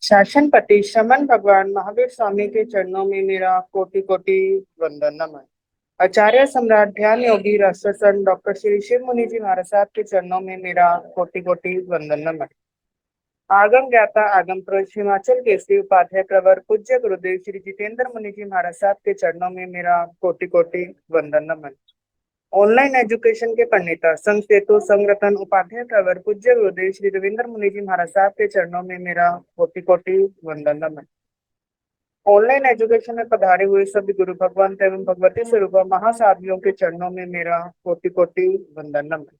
शासनपति श्रमण भगवान महावीर स्वामी के चरणों में मेरा कोटि कोटि वंदन नमन। आचार्य सम्राट ध्यान योगी राष्ट्रसंत डॉक्टर श्री शिव मुनि जी महाराज साहब के चरणों में मेरा कोटि कोटि वंदन नमन। आगम ज्ञाता आगम प्रोच हिमाचल केसरी उपाध्याय प्रवर पूज्य गुरुदेव श्री जितेंद्र मुनि जी महाराज साहब के चरणों में मेरा कोटि कोटि वंदन नमन। ऑनलाइन एजुकेशन के पंडिता संघ सेतु संगठन उपाध्याय प्रवर पूज्य गुरुदेव श्री रविंद्र मुनि जी महाराज साहब के चरणों में मेरा कोटि कोटि वंदन नमन। ऑनलाइन एजुकेशन में पधारे हुए सभी गुरु भगवान एवं भगवती स्वरूप महासाधियों के चरणों में मेरा कोटि कोटि वंदन नमन।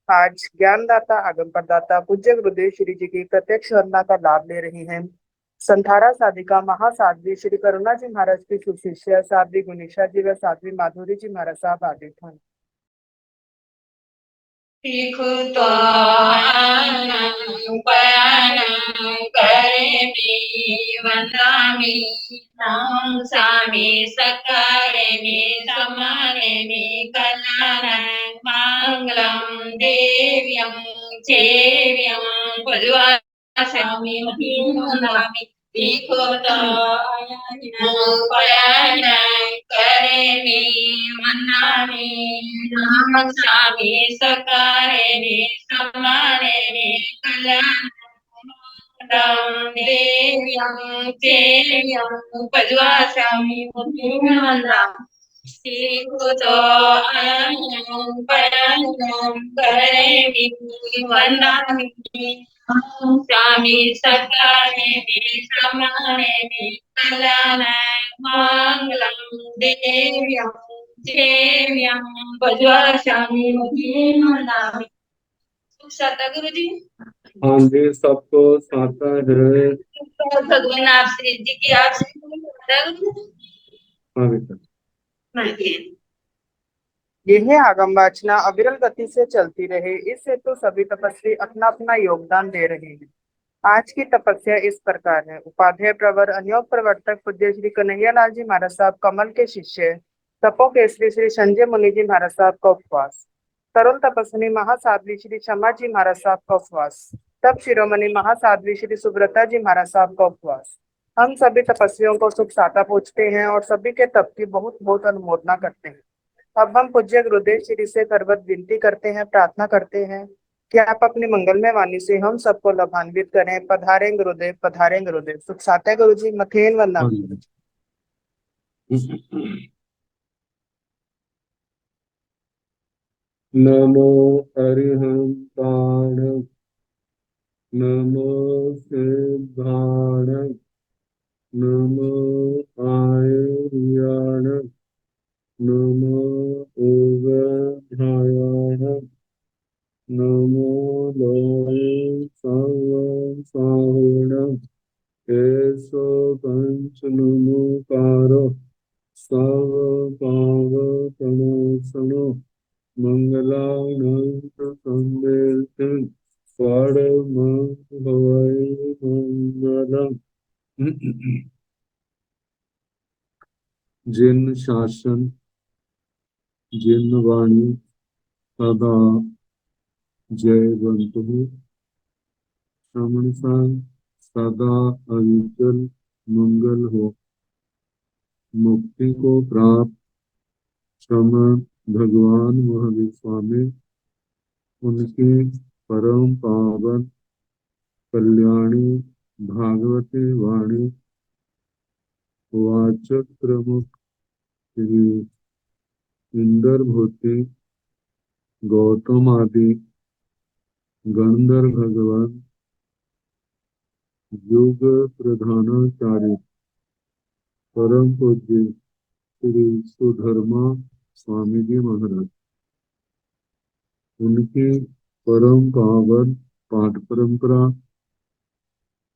आज ज्ञानदाता आगम प्रदाता पूज्य गुरुदेव श्री जी की प्रत्यक्ष वंदना का लाभ ले रही हैं संथारा साधिका महासाध्वी श्री करुणा जी महाराज की सुशिष्य साध्वी गुनिशा जी व साध्वी माधुरी जी महाराज साहब आदि थे। स्वामी सकारे समाने कल्याण मंगलम देव्यं चेव्यं स्वामी महीनामी देखो तो पयान करे मन्नामी नाम स्वामी सकारे समाने कल्याण देव्यं चेव्यं स्वामी महीनामी देखो तो पयान करे मन्नामी स्वामी सकारे समाने कल्याण मंगलम देव्यं चेव्यं स्वामी महीनामी। सतगुरु जी। हाँ जी, सबको साता है। भगवान आप श्री जी की आप यह आगम वाचना अविरल गति से चलती रहे, इस हेतु सभी तपस्वी अपना अपना योगदान दे रहे हैं। आज की तपस्या इस प्रकार है। उपाध्याय प्रवर अनयोग प्रवर्तक पूज्य श्री कन्हैया लाल जी महाराज साहब कमल के शिष्य तपो केसरी श्री संजय मुनि जी महाराज साहब का उपवास। तरुण तपस्विनी महासाध्वी श्री क्षमा जी महाराज साहब का उपवास। तप शिरोमणि महासाध्वी श्री सुब्रता जी महाराज साहब का उपवास। हम सभी तपस्वियों को सुख साता पूछते हैं और सभी के तप की बहुत बहुत अनुमोदना करते हैं। अब हम पूज्य गुरुदेव श्री से करवत विनती करते हैं, प्रार्थना करते हैं कि आप अपनी मंगलमय वाणी से हम सबको लाभान्वित करें। पधारें गुरुदेव, पधारें गुरुदेव। सुख साता गुरु जी। मथेन वंदना। नमो अरिहंताण, नमो सिद्धाण, नमो आयुर्याण, नमो उगध्यायाण, नमो लोये सर्वसाहुण, केशो पंच नमोकारो सर्वपावकनाशनो मंगलानंद संदेशं परमं मंगलम। जिन शासन जिन वाणी सदा जयवंतु श्रमण सदा अविचल मंगल हो। मुक्ति को प्राप्त श्रमण भगवान महावीर स्वामी, उनकी परम पावन कल्याणी भागवती वाणी वाचक प्रमुख श्री इंद्रभूति गौतम आदि गंधर्व भगवान युग प्रधानाचार्य परम पूज्य श्री सुधर्मा स्वामी जी महाराज, उनकी परम पावन पाठ परंपरा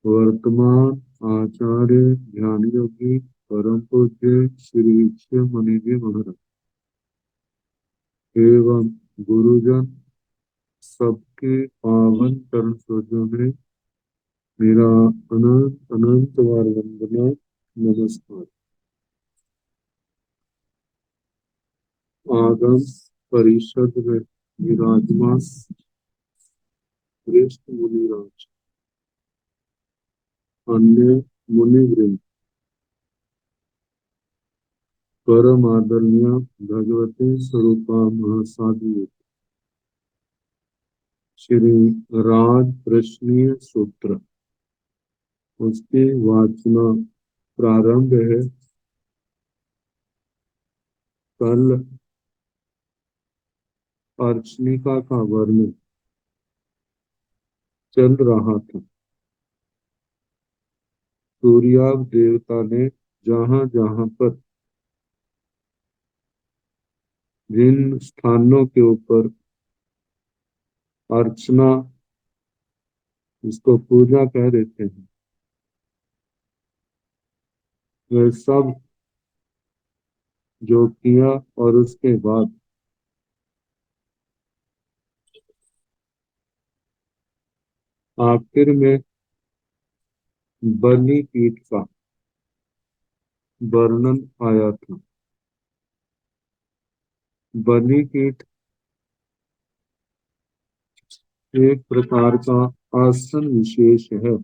वर्तमान आचार्य ध्यान योगी परम पूज्य श्री शिव मुनि जी महाराज एवं गुरुजन सबके पावन चरण सरोजों में मेरा अनंत अनंत बार वंदना, नमस्कार। आगम परिषद में विराजमान श्रेष्ठ मुनिराज, अन्य मुनिवृंद, परम आदरणीय भगवती स्वरूपा महासाधु श्री राज प्रश्नीय सूत्र, उसकी वाचना प्रारंभ है। कल अर्चनिका का वर्णन चल रहा था। सूर्याग देवता ने जहां जहां पर जिन स्थानों के ऊपर अर्चना, इसको पूजा कह देते हैं, वे सब जो किया और उसके बाद आखिर में बलि पीठ का वर्णन आया था। बलि पीठ एक प्रकार का आसन विशेष है,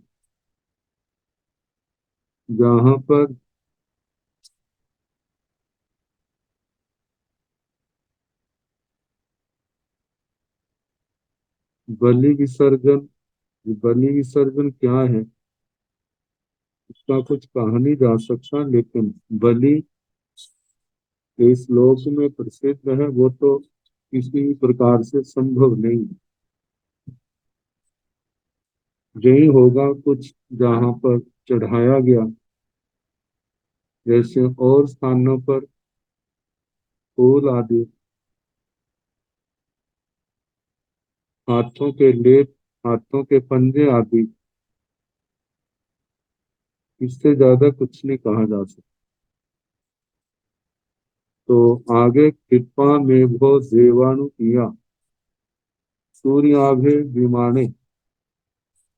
जहां पर बलि विसर्जन, बलि विसर्जन क्या है इसका कुछ कहा नहीं जा सकता, लेकिन बलि इस लोक में प्रसिद्ध है, वो तो किसी प्रकार से संभव नहीं। यही होगा कुछ जहां पर चढ़ाया गया, जैसे और स्थानों पर फूल आदि, हाथों के लेप, हाथों के पंजे आदि, इससे ज्यादा कुछ नहीं कहा जा सकता। तो आगे कृपा में वो देवाणु किया सूर्याभे विमाने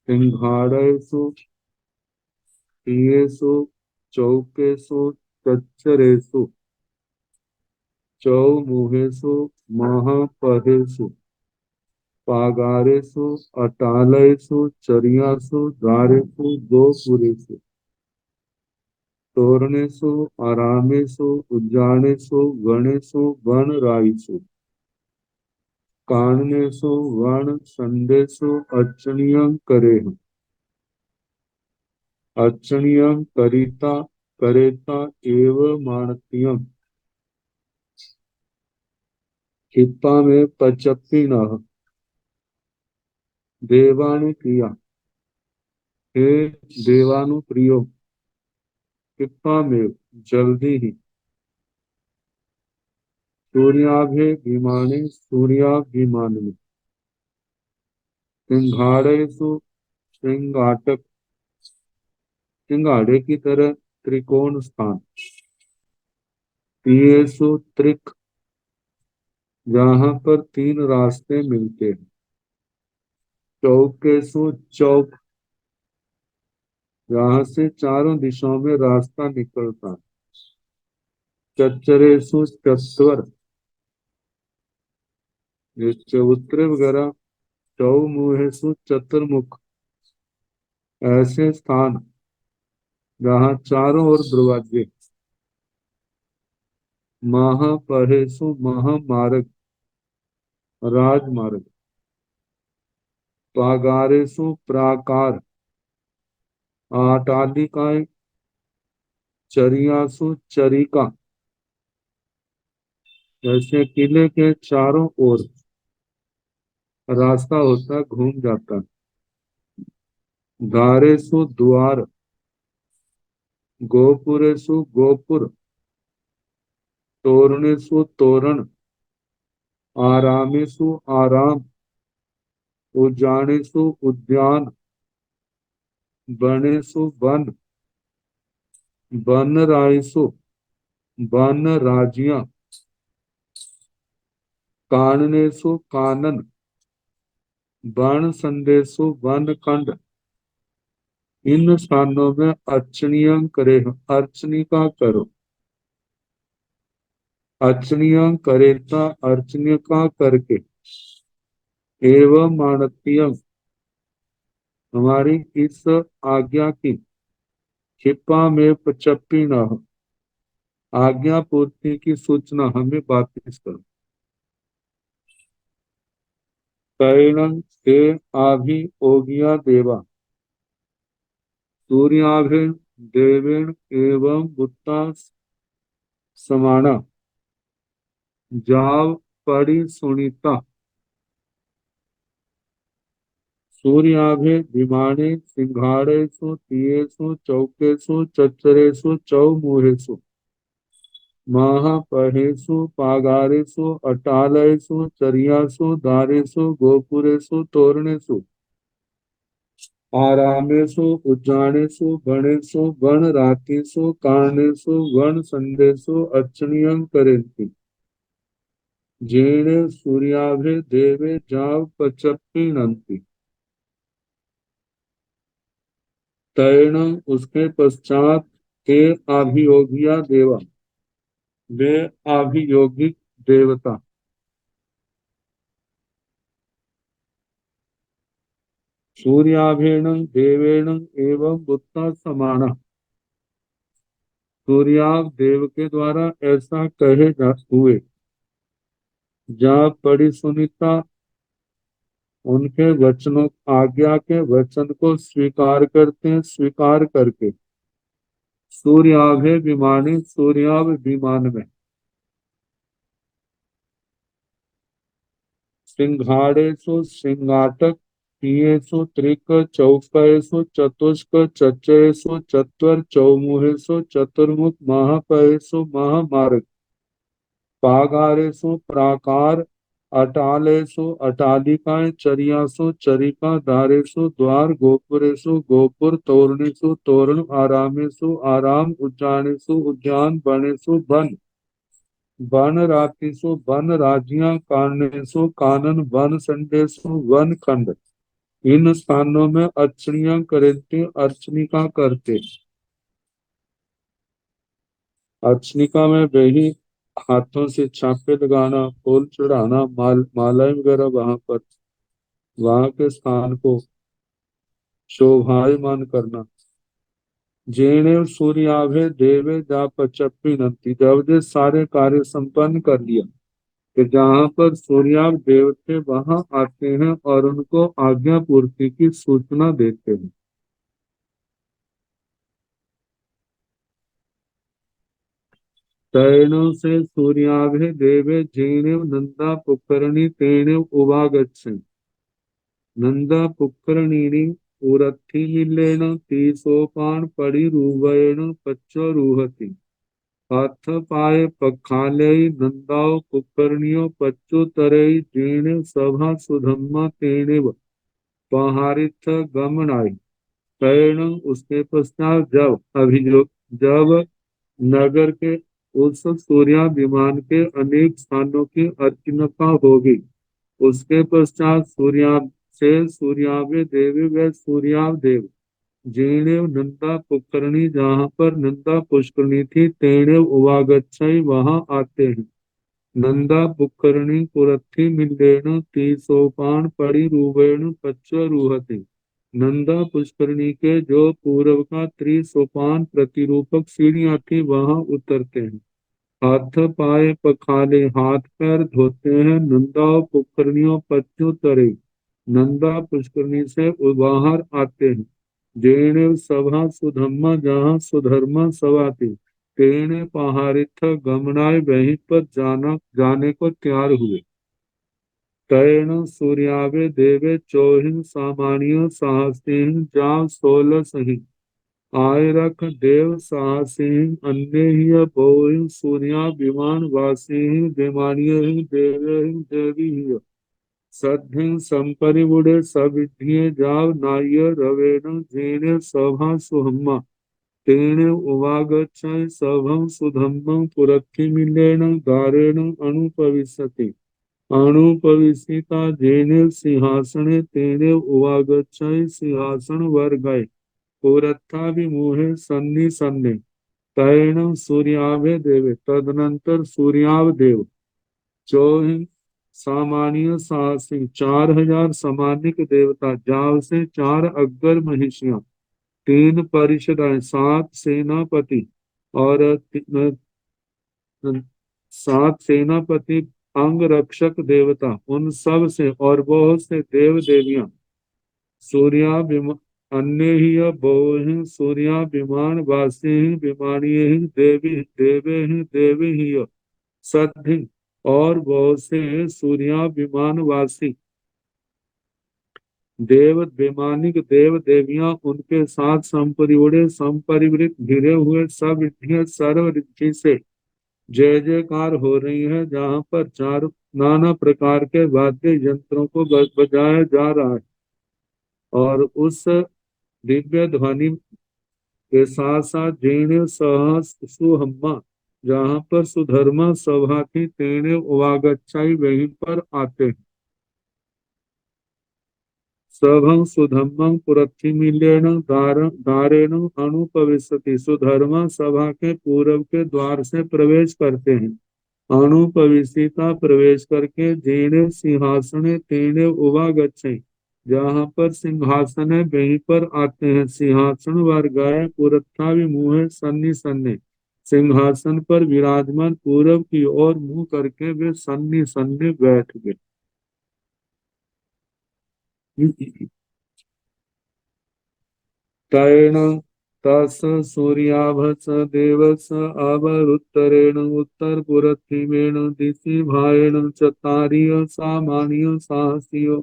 सिंहाड़ेषु प्रियेषु चौकेषु तच्चरेषु चौमुहेषु महापहेषु पागारेषु अटालयेषु चरियासु द्वारेषु गोपुरेषु तोरणेषु आरामेषु उज्जानेषु गणेषु वनरायिषु काननेषु वण संदेषु अर्चनीयं करेह, अर्चनीयं करिता करेता एव मानतीयं क्षिप्ता में पचप्पिनः देवानु प्रिया, हे देवानु प्रियो, कृपा में जल्दी ही सूर्याभे विमाने, सूर्याभिमान में सिंघाड़ेषु सिंघाटक, सिंघाड़े की तरह त्रिकोण स्थान, प्रियेषु त्रिक, जहां पर तीन रास्ते मिलते हैं, चौकेषु चौक, जहां से चारों दिशाओं में रास्ता निकलता है, चच्चरेषु चत्वर, ये चबूतरे वगैरह, चौमुहेषु चतुर्मुख, ऐसे स्थान जहाँ चारों ओर दरवाजे, महापहेषु महामार्ग, राजमार्ग, प्रागारेषु प्राकार, अट्टालिकाएं, चरियासु चरिका, जैसे किले के चारों ओर रास्ता होता है, घूम जाता है, द्वारेषु द्वार, गोपुरेषु गोपुर, तोरणेषु तोरण, आरामेषु आराम, उद्यानेषु उद्यान, बनेषु वन, बनरायसु वन राज्यां, काननेषु कानन, वन संदेशु वन खंड, इन स्थानों में अर्चनीय करे, अर्चनिका करो, अर्चनीय करेता, अर्चनिका करके, एवं मानतीय, हमारी इस आज्ञा की क्षिपा में पचप्पी न हो, आज्ञा पूर्ति की सूचना हमें वापिस करो। तैणं ते आभि ओगिया देवा, सूर्याभिर् देवेण एवं बुत्ता समाना, जाव परि सुनीता, सूर्याभि विमाने सिंहाड़ेषु तीयेषु चौकेषु चच्चरेषु चौमुहेषु, महापहेषु पागारेषु अटालयेषु चर्यासु दारेषु गोपुरेषु तोरणेषु, आरामेषु उज्जानेषु गणेषु गणरातिषु कारणेषु गणसंदेषु अर्चनीयं करेन्ति, जेने सूर्याभे देवे जाव पचप्पीनन्ति। तैण उसके पश्चात ते अभियोगिया देवा, वे अभियोगिक देवता, सूर्याभेण देवेण एवं बुत्ता समाना, सूर्याभ देव के द्वारा ऐसा कहे हुए, जा पड़ी सुनीता, उनके वचनों आज्ञा के वचन को स्वीकार करते हैं, स्वीकार करके सूर्याभे विमाने, सूर्याभ विमान में, सिंहाड़ेषु सिंहाटक, तीयेषु त्रिक चौपयेषु चतुष्क चच्चयेषु चत्वर चौमुहेषु चतुर्मुख महापयेषु महामार्ग, पागारेषु प्राकार, अटालेषु अटालिकाएं, चरियासु चरिका, दारेषु द्वार, गोपुरेषु गोपुर, तोरणेषु तोरण, आरामेषु आराम, उद्यानेषु उद्यान, वनेषु वन, वन रातिषु वन राज्यां, काननेषु कानन, वन संडेषु वन खंड, इन स्थानों में अर्चनियां करते, अर्चनिका करते। अर्चनिका में वही हाथों से छापे लगाना, फूल चढ़ाना, मालाएं वगैरह वहां के स्थान को शोभायमान करना। जेने सूर्याभे देवे जा पचप्पी नंती, जब ये सारे कार्य संपन्न कर लिया कि जहाँ पर सूर्याभ देव थे वहां आते हैं और उनको आज्ञा पूर्ति की सूचना देते हैं। तैणों से सूर्याभे देवे जेनेव नंदा पुष्करणी तेनेव उवागच्छन्, नंदा पुष्करणीनि उरथिमिल्लेन तीसोपान परिरूहयेण पच्चरूहति, अथ पाये पखालय नंदाओ पुष्करणियों पच्चुतरई, जेनेव सभा सुधम्मा तेनेव पहारिथ गमनाय। तैण उसके पश्चात जब नगर के उस सूर्या विमान के अनेक स्थानों की अर्चना होगी, उसके पश्चात सूर्यावे देवी व सूर्याव देव, जेनेव नंदा पुष्करणी, जहाँ पर नंदा पुष्करणी थी, तेनेव उवागच्छई, वहां आते हैं। नंदा पुष्करणी पुरथी मिल्लेन तीसोपान परिरूपेण पच्चरूहति, नंदा पुष्करणी के जो पूर्व का त्रिसोपान प्रतिरूपक सीढ़ियां थी वहां उतरते हैं। हाथ पाए पखाले, हाथ पैर धोते हैं। नंदा पुष्करणियों पच्चू तरे, नंदा पुष्करणी से बाहर आते हैं। जेने सभा सुधम्मा, जहाँ सुधर्मा सभा थी, तेने पहारिथ गमनाय, वहीं पर जाने को तैयार हुए। तैण सूर्यावे देवे चौहिन सामान्य साहसिन, जा 16 सही आय रख देव साहसिन, अन्य ही बहु सूर्या विमान वासी, विमानीय देवे देवी ही, सद्धिं संपरिबुड़े सविधिये जाव नाय रवेण, जेने सभा सुहम्मा, तेने उवागच्छय सभं सुधम्मं पुरथिमिल्लेन दारेण अनुपविशति, अनुपविशिता जेने सिंहासने, तेने उवागच्छय सिंहासन वर्गाय, पुरथा विमुहे सन्नि सन्ने। तैण सूर्यावे देवे, तदनंतर सूर्याव देव, चौहिन सामान्य साहसी, 4000 सामान्य देवता, जाव से 4 अग्गर महिषियां, तीन परिषद, 7 सेनापति और 7 सेनापति, अंग रक्षक देवता, उन सब से और बहुत से देव देवियां, सूर्या अन्य ही बहु सूर्या विमान वासी ही विमानीय ही देवी देवे ही देवी ही सद्धि, और बहुत से सूर्या विमान वासी देव वैमानिक देव देवियां, उनके साथ संपरिवड़े संपरिवृत घिरे हुए सब विद्या सर्व ऋषि से जय जयकार हो रही है, जहाँ पर चार नाना प्रकार के वाद्य यंत्रों को बजाया जा रहा है। और उस दिव्य ध्वनि के साथ साथ जेने सहस सुहम्मा, जहाँ पर सुधर्मा सभा की तेने वागच्छाई वहीं पर आते हैं। सभं सुधम्मं पुरथिमिलेन दारेण अनुपविशति, सुधर्मा सभा के पूर्व के द्वार से प्रवेश करते हैं। अनुपविशिता प्रवेश करके जेने सिंहासने तेने उवागच्छे, जहाँ पर सिंहासन है वहीं पर आते हैं। सिंहासन वर गए पुरथा विमुहे सन्नी सन्ने, सिंहासन पर विराजमान पूरब की ओर मुंह करके वे सन्नी सन्ने बैठ गए। तैण तस सूर्याभस देवस अवरुत्तरेण उत्तरपुरथिमेण दिशि भायेण चतारीय सामान्य साहसियो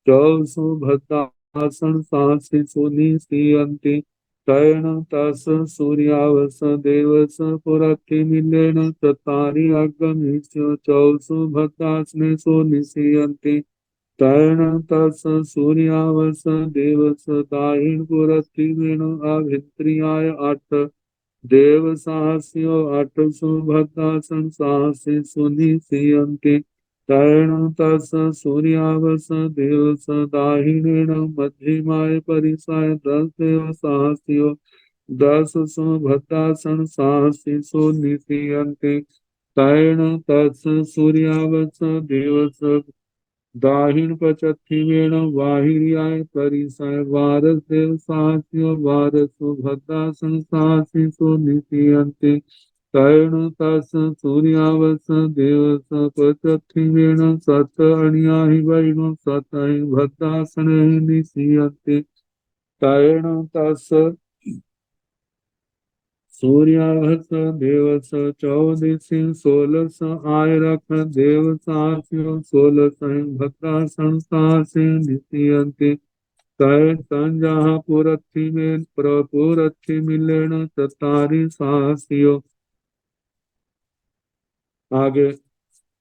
चौसु भद्रासन साहसी सुनिशीयन्ति। तैण तस सूर्याभस देवस पुरथिमिलेन चतारी अगमिष्य चौसु भद्रासने सुनिशीयन्ति। तैण तस सूर्यावस देवस दाहिण पुरथिमेण अभित्रियाय अट्ठ देव साहस्यो अट्ठ सुभद्रासन साहसी सुनिशीयन्ति। तैण तस सूर्यावस देवस दाहिनेन मध्यमाय परिसाय 10 देव साहस्यो 10 सुभद्रासन साहसी सुनिशीयन्ति। तैण तस सूर्यावस देवस दाहिण पचथिमेण वाहिर्याय परिसाय वारस देव साहस्यो वारस सुभद्रासन साहसी सुनिशीयन्ति। तैण तस सूर्यावस देवस पचथिमेण सत अण्याहि वैनो सतहि भद्रासने निशीयन्ति। तैण तस सूर्याहस देवस 14 16 आय रख देव साहस्यो 16 भद्रासन साहसी निशीयन्ति। तय संजहा पुरथि में प्रपुरथि मिलेन चतारी साहसियो। आगे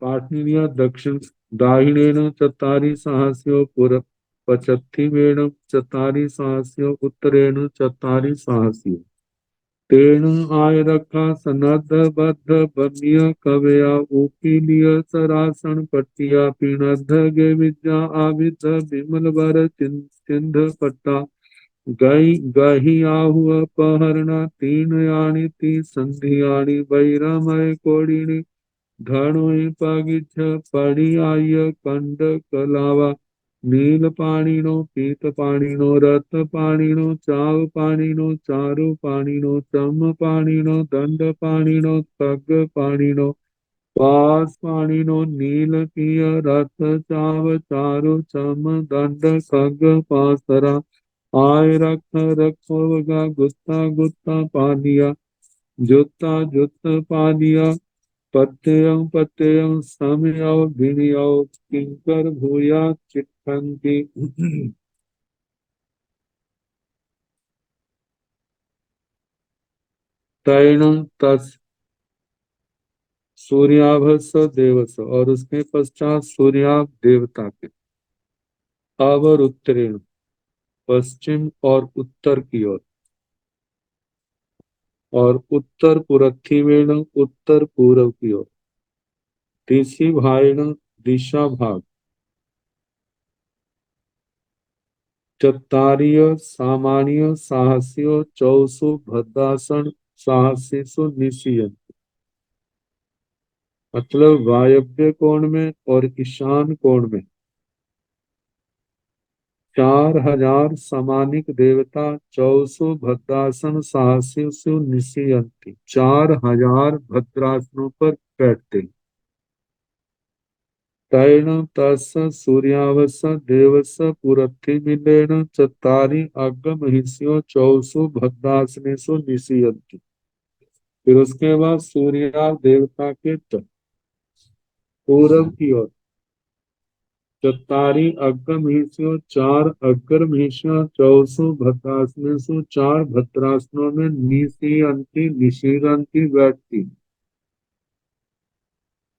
पाठनीय दक्षिण दाहिनेन चतारी साहस्यो पुर पचथिमेन चतारी साहस्यो उत्तरेण चतारी साहस्यो। तेण आय रखा सनद्ध बद्ध बमिय कवया उपीलिय सरासन पट्टिया पिणद्ध गे विद्या आविद्ध विमल वर चिन्ध पट्टा गई गही आहु अपहरणा तीन यानी ती संधियाणी वैरमय कोडिनी धनुहि पगिच्छ पड़ी आय कंड कलावा नील पाणिनो पीत पाणिनो रत पाणिनो चाव पाणिनो चारु पाणिनो चम पाणिनो दंड पाणिनो खग पाणिनो पास पाणिनो नील किय रथ चाव चारु चम दंड खग पासरा आय रख रखोगा गुत्ता गुत्ता पालिया जुत्ता जुत्त पालिया पत्यं पत्यं समयो विनियो किंकर भूया चिट्ठन्ति। तैणं तस् सूर्याभस देवस, और उसके पश्चात सूर्याभ देवता के अवर उत्तरेण पश्चिम और उत्तर की ओर और उत्तर पुरथिवेण उत्तर पूर्व की ओर दिशि भायेण दिशा भाग चत्तारीय सामान्य साहस्यो चौसु भद्रासन साहसीसु निशीयन, मतलब वायव्य कोण में और ईशान कोण में 4000 समानिक देवता 1400 भद्रासन साहस्यु निशीयंती। 4000 भद्रासनों पर बैठते। तैण तस् सूर्यावस देवस पुरथि मिलेन चत्तारि अग्ग महिष्यो 1400 भद्रासनेषु निशीयंती। फिर उसके बाद सूर्या देवता के पूरब की ओर चत्तारी अग्र महिष्यो 4 अग्र महिष्या 1400 भद्रासनेषु 4 भद्रासनों में निशीयंती निशीरंती बैठती।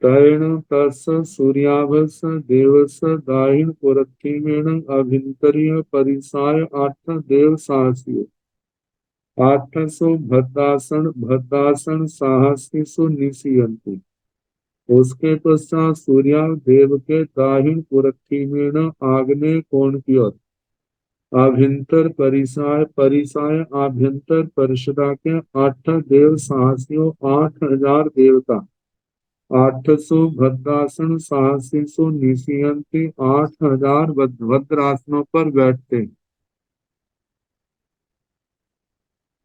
तैण तस् सूर्याभस देवस दाहिण पुरथिमेण अभिंतरीय परिसाय 8 देव साहसियो 800 भद्रासन साहसिषु निशीयंती। उसके पश्चात सूर्या देव के दाहिण पुरथिमेण आग्नेय कोण की ओर आभ्यंतर परिसाय आभ्यंतर परिषदा के 8 देव साहसियों 8000 देवता 800 भद्रासन साहसिषु निशीयंती। 8000 भद्रासनों पर बैठते।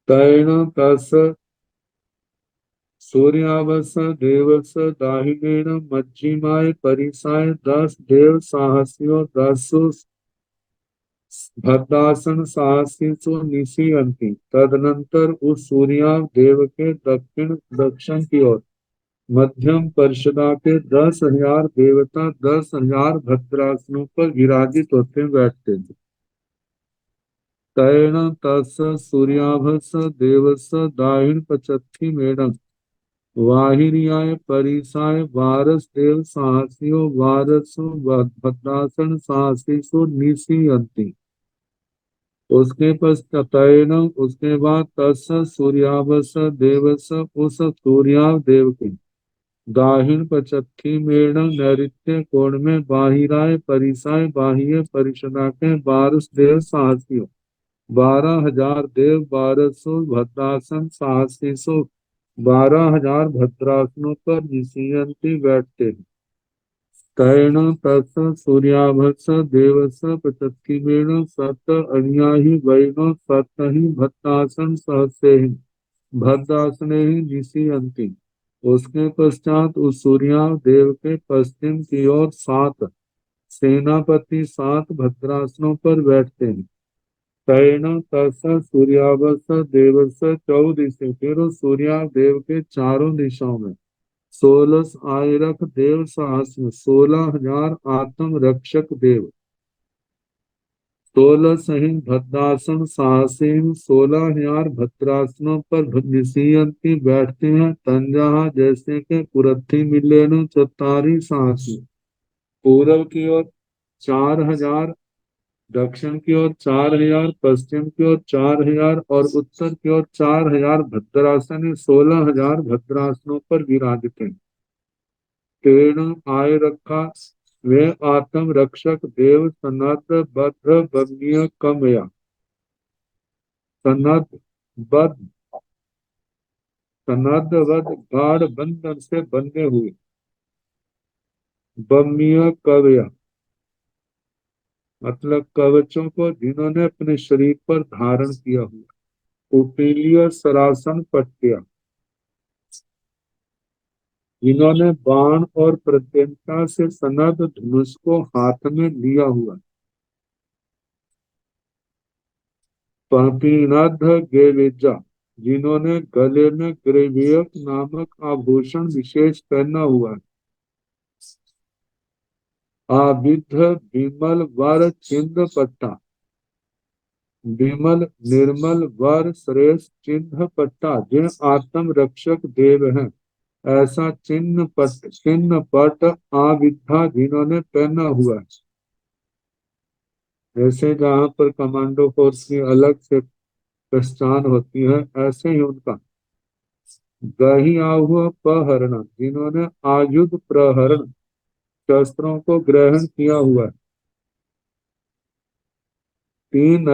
तैण तस् सूर्यावस देवस दाहिनेन मध्यमाय परिसाय 10 देव साहसियों 10 भद्रासन साहसिषु निशीयंती। तदनंतर उस सूर्या देव के दक्षिण की ओर मध्यम परिषदा के 10,000 देवता 10,000 भद्रासनों पर विराजित होते बैठते थे। तैण तस् सूर्याभस देवस दाहिण पचत्थि मेढ़ वाहिनियाय परिसाय 12 देव साहसियों 12 भद्रासन साहसिषु निशीयंती। उसके पश्चात उसके बाद तस् सूर्याभस देवस उस सूर्या देव के दाहिण पचत्थि मेढ़ नैऋत्य कोण में बाहिराय परिसाय बाह्य परिषदा के 12 देव साहसियों 12,000 देव 1200 भद्रासन साहसिषु 12,000 भद्रासनों पर निशीयंती बैठते। तैण तस् सूर्याभस देवस पचत्थिमेण 7 अन्याहि वैनो 7 ही भद्रासन सहस्रे ही भद्रासने ही निशीयंती। उसके पश्चात उस सूर्या देव के पश्चिम की ओर 7 सेनापति 7 भद्रासनों पर बैठते हैं। तैण तस् सूर्यावस देवस 14 से फिर सूर्या देव के चारों दिशाओं में 16 आयरख देव साहस्य 16,000 आत्म रक्षक देव 16 सही भद्रासन साहसीन 16,000 भद्रासनों पर निशीयंती बैठते हैं। तंजहा जैसे के पुरथी मिलेन चतारी साहसी पूर्व की ओर 4,000 दक्षिण की ओर 4,000 पश्चिम की ओर 4,000 और उत्तर की ओर 4,000 भद्रासन 16,000 भद्रासनों पर विराजित हैं। तेण आय रखा वे आत्म रक्षक देव सनद बद्ध बन्य कमया सनद बद्ध सनदबद्ध गाढ़ बंधन से बंधे हुए बम्य कवया मतलब कवचों को जिन्होंने अपने शरीर पर धारण किया हुआ। उपेलिय सरासन पट्टिया जिन्होंने बाण और प्रत्यंता से सनद धनुष को हाथ में लिया हुआ। पंपीनद्ध गेविजा जिन्होंने गले में ग्रेवियक नामक आभूषण विशेष पहना हुआ है। आविद्ध विमल वर चिन्ह पट्टा विमल निर्मल वर श्रेष्ठ चिन्ह पट्टा जिन आत्म रक्षक देव हैं ऐसा चिन्ह पट आविद्धा जिन्होंने पहना हुआ है। जैसे जहाँ पर कमांडो फोर्स की अलग से पहचान होती है ऐसे ही उनका गही आहुआ पहरण जिन्होंने आयुध प्रहरण शस्त्रों को ग्रहण किया हुआ है। तीन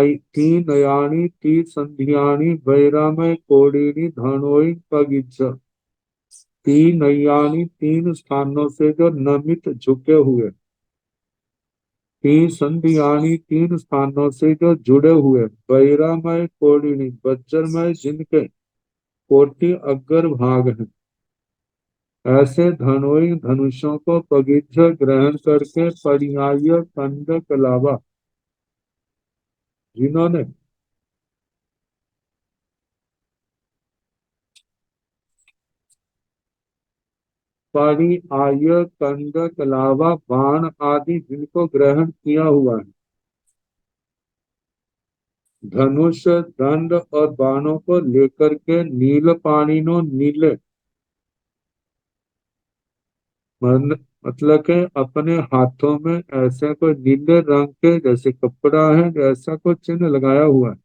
नयाणी ती संध्याणी वैरामय कोडिनी धनोई पगिच्छ 3 नयाणी 3 स्थानों से जो नमित झुके हुए तीन संधियानी तीन स्थानों से जो जुड़े हुए बहिरामय कोडिनी वज्रमय जिनके कोटि अग्र भाग हैं, ऐसे धनोई धनुषों को पवित्र ग्रहण करके पर्याय खंड कलावा जिन्होंने पर्याय खंड कलावा बाण आदि जिनको ग्रहण किया हुआ है, धनुष दंड और बाणों को लेकर के नील पाणिनो नीले मतलब के अपने हाथों में ऐसा कोई नीले रंग के जैसे कपड़ा है, ऐसा कोई चिन्ह लगाया हुआ है,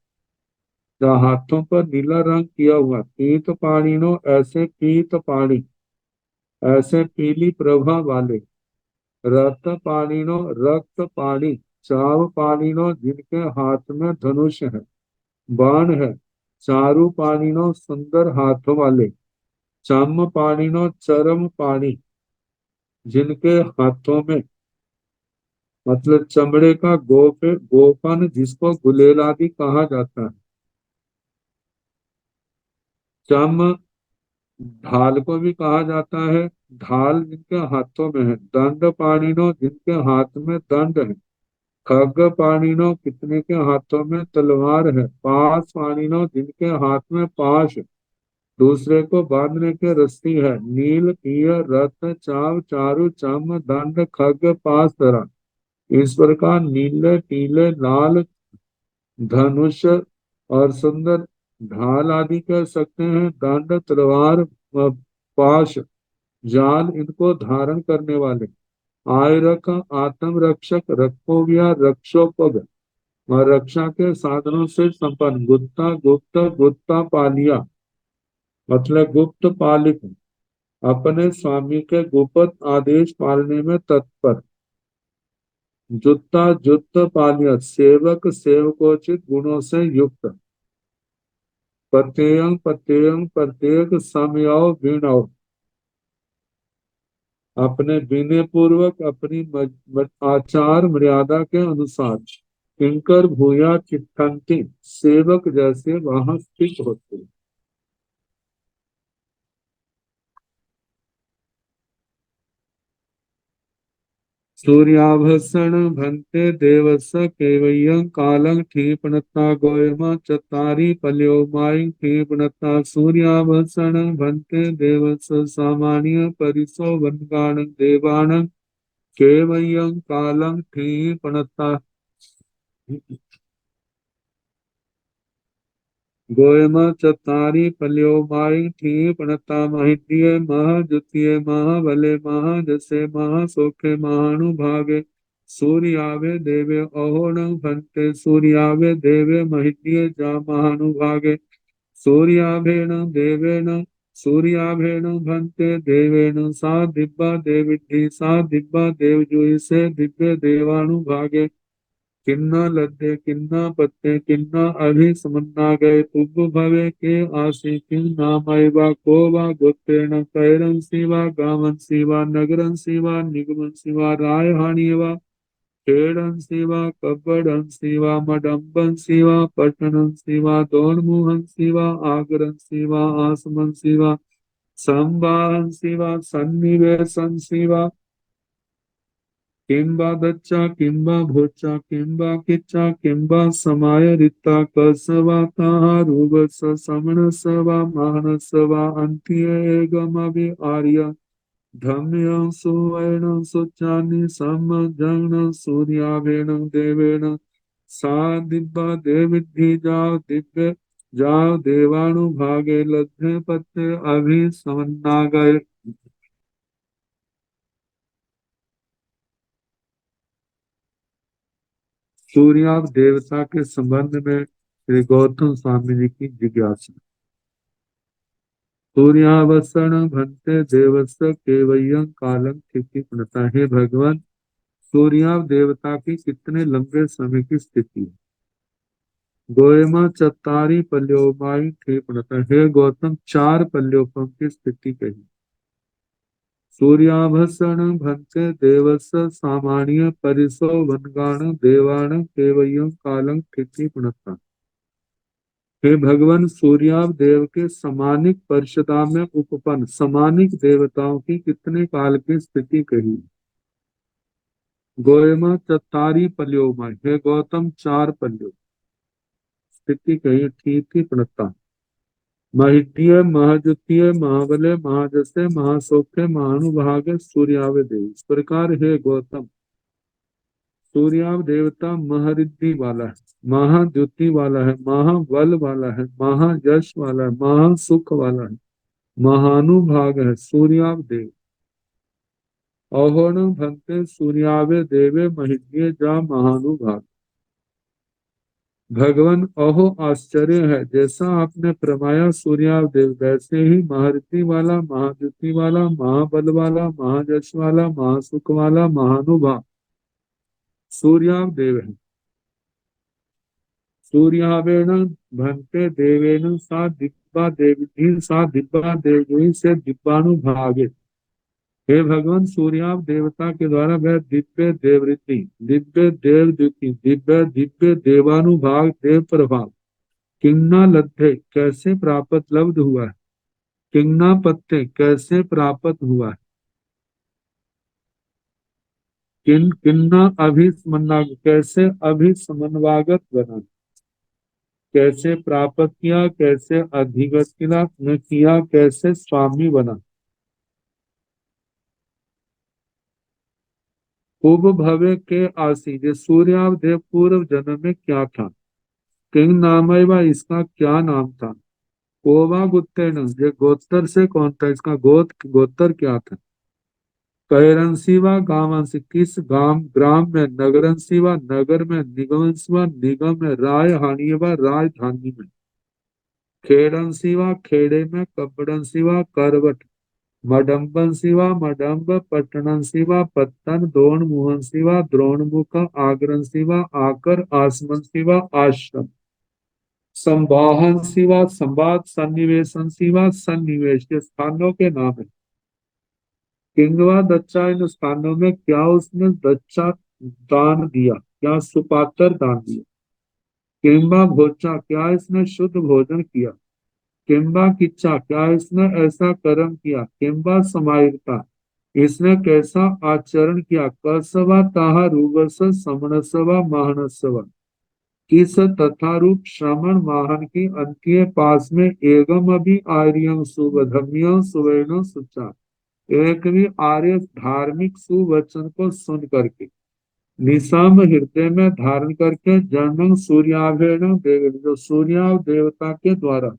जहाँ हाथों पर नीला रंग किया हुआ, पीत पाणिनो ऐसे पीत पाणी, ऐसे पीली प्रभा वाले, रक्त पाणिनो रक्त पाणी, चाव पाणिनो जिनके हाथ में धनुष है, बाण है, चारु पाणिनो सुंदर हाथों वाले, चम पाणिनो चरम पाणी जिनके हाथों में मतलब चमड़े का गोफन जिसको गुलेल आदि कहा जाता है, चम ढाल को भी कहा जाता है, ढाल जिनके हाथों में है, दंड पाणिनो जिनके हाथ में दंड है, खग पाणिनो कितने के हाथों में तलवार है, पास पाणिनो जिनके हाथ में पाश दूसरे को बांधने की रस्सी है, नील पिय रथ चाव चारु चम दंड खग पास धरा, इस प्रकार नीले पीले लाल धनुष और सुंदर ढाल आदि कह सकते हैं, दंड तलवार पाश जाल इनको धारण करने वाले, आयरक आत्म रक्षक रक्षोव्या रक्षोपग और रक्षा के साधनों से संपन्न, गुप्ता गुप्त गुप्ता पालिया मतलब गुप्त पालिक, अपने स्वामी के गुप्त आदेश पालने में तत्पर, जुत्ता जुत्त पालिया सेवक सेवकोचित गुणों से युक्त, प्रत्येक प्रत्येक प्रत्येक समयाव विणव अपने विनय पूर्वक अपनी आचार मर्यादा के अनुसार किंकर भूया चित्तंती सेवक जैसे वहां स्थित होते। सूर्याभसण भन्ते देवस केवयं कालं क्षिपणता गोयम चत्तारि पल्यो मायं क्षिपणता सूर्याभसण भन्ते देवस सामान्य परिसो वनगानं देवानं केवयं कालं क्षिपणता गोयम चत्तारि पल्यो मायं क्षिपणता महिद्ये मह द्वितीय मह बले मह जसे मह सोखे महानुभागे सूर्यावे देवे अहोणं भन्ते सूर्यावे देवे महिद्ये जा महानुभागे सूर्याभेण देवेन सूर्याभेण भन्ते देवेन सा दिव्या देविद्धि सा दिव्या देवजुई से दिव्य देवानुभागे किन्ना लद्दे किन्ना पत्ते किन्ना अभि समन्ना गए तुब भवे के आसी किं नामैवा को वा गोत्रेण कैरं शिवा गामं शिवा नगरं शिवा निगमं शिवा रायहानि वा खेड़ं शिवा कब्बड़ं शिवा मडम्बं शिवा पट्टनं शिवा दोर्मुहं शिवा आगरं शिवा आसमं शिवा संवाहं शिवा सन्निवेशं शिवा किंबा दच्चा किंबा भोचा किंबा किच्चा किंबा समाय रिता कसवाता रूपस समण सवा मानस वा अंत्य गमवि आर्य धम्य सुवर्ण सुचानि समजन सूर्याभेण देवेण सा दिव्या देविद्धि जाओ दिव्य जाओ देवानुभागे लब्धे पत्ते अभि समन्ना गए। सूर्याव देवता के संबंध में श्री गौतम स्वामी जी की जिज्ञासा। सूर्यावसरण भन्ते देवस्य केवयं कालम स्थिति प्रणता, हे भगवान सूर्याव देवता की कितने लंबे समय की स्थिति है। गोयमा चत्तारी पल्योमाई थे प्रणता, हे गौतम चार पल्यों की स्थिति कही। सूर्याभसण भंते देवस सामान्य परिसो वनगाण देवाण केवयं कालं ठिति पुनता। हे भगवान, सूर्याव देव के समानिक परिषदा में उपपन्न समानिक देवताओं की कितने काल की स्थिति कही। गोयमा चतारी पल्योमय, हे गौतम 4 पल्यों स्थिति कही थी प्रणता। महितीय महाजुतीय महाबले महाजसे महासौख्य महानुभाग सूर्याव देव। इस प्रकार हे गौतम, सूर्याव देवता महारिद्धि वाला है, महाद्युति वाला है, महाबल वाला है, महायश वाला है, महासुख वाला है, महानुभाग है सूर्याव देव। अहोण भंते सूर्यावे देवे महिद्य जा महानुभाग। भगवान, अहो आश्चर्य है, जैसा आपने प्रमाया सूर्याव देव वैसे ही महारिद्धि वाला, महाद्युति वाला, महाबल वाला, महायश वाला, महासुख वाला, महानुभाग सूर्याव देव है। सूर्यावेण भंते देवेन सा दिब्बा देवी सा दिब्बा देवी से दिब्बानुभागे। हे भगवान, सूर्याव देवता के द्वारा वह दिव्य देवृत्ति, दिव्य देवद्युति, दिव्य दिव्य देवानुभाग देव प्रभाव किन्ना लब्धे कैसे प्राप्त लब्ध हुआ है, किन्ना पत्ते कैसे प्राप्त हुआ है, किन्ना अभिसमन्ना कैसे अभिसमन्वागत बना, कैसे प्राप्त किया, कैसे अधिगत किया, कैसे स्वामी बना। पूर्व भवे के आसी, जो सूर्याव देव पूर्व जन्म में क्या था। किंग नाम है व इसका क्या नाम था। कोवा गुत्तेन, ये गोत्र से कौन था, इसका गोत्र क्या था। कैरंसी व गांवंसी, किस ग्राम में। नगरंसी व नगर में। निगमंसी व निगम में। राय हानि व राजधानी में। खेड़ंसी व खेड़े में। कपड़ंसी व करवट। मडम्बन शिवा मडम्ब पट्टणन शिवा पत्तन द्रोण मुहन शिवा द्रोणमुख आगरन शिवा आकर आसमन शिवा आश्रम संवाहन शिवा संवाद सन्निवेशन शिवा सन्निवेश, के स्थानों के नाम है। किंगवा दच्चा, इन स्थानों में क्या उसने दच्चा दान दिया, क्या सुपात्र दान दिया। किंबा भोचा, क्या इसने शुद्ध भोजन किया। किंबा किच्चा, क्या इसने ऐसा कर्म किया। किंबा समायिता, इसने कैसा आचरण किया। कसवा ताहा रूपस समणसवा माहनसवा, किस तथा रूप श्रमण माहन की अंत्य पास में। एगम अभी आर्यम सुवधम्य सुवर्ण सुचा, एक भी आर्य धार्मिक सुवचन को सुन करके निशाम हृदय में धारण करके जन्म सूर्याभेण देव, जो सूर्याव देवता के द्वारा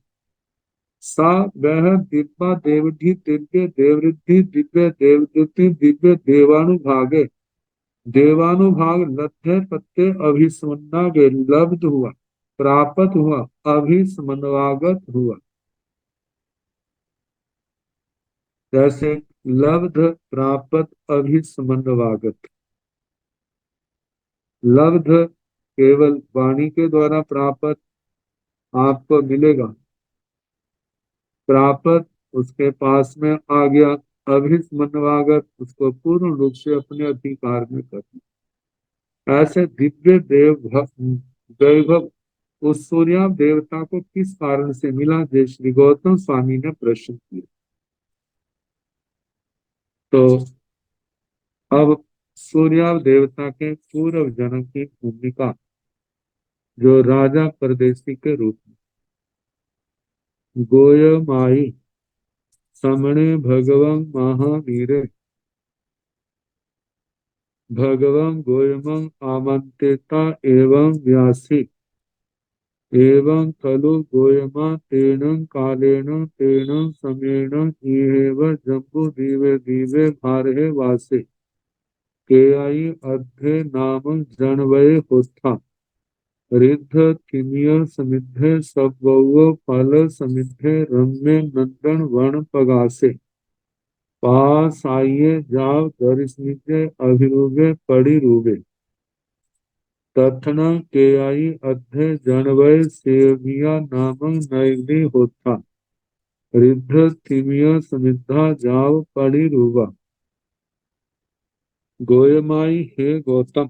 सा वह दिव्या देवधि दिव्य देवृद्धि दिव्य देवद्युति दिव्य देवानुभागे देवानुभाग लब्धे पत्ते अभिसमन्नागे लब्ध हुआ, प्राप्त हुआ, अभिसमन्वागत हुआ। जैसे लब्ध प्राप्त अभिसमन्वागत। लब्ध केवल वाणी के द्वारा प्राप्त आपको मिलेगा, प्राप्त उसके पास में आ गया, अभिसमन्वागत उसको पूर्ण रूप से अपने अधिकार में करना। ऐसे दिव्य वैभव उस सूर्या देवता को किस कारण से मिला, जय श्री गौतम स्वामी ने प्रश्न किया। तो अब सूर्या देवता के पूर्व जन्म की भूमिका, जो राजा परदेशी के रूप में। गोय माई समणे भगवं महावीरे भगवं गोयमं आमंत्रिता एवं व्यासी एवं खलु गोयमा तेन कालेन तेन समेन इहेव जम्बु दीवे दीवे भारहे वासे के आई अर्धे नाम जनवय होता रिद्ध किमिय समिद्धे सबवो फल समिद्धे रम्य नंदन वन पगासे पास आइए जाओ दर्शनीचे अभिरूबे पड़ी रूबे तथना के आई अध्य जनवय सेविया नामं नैग्नि होता रिद्ध किमिय समिद्धा जाओ पड़ी रूबा। गोयमाई हे गौतम,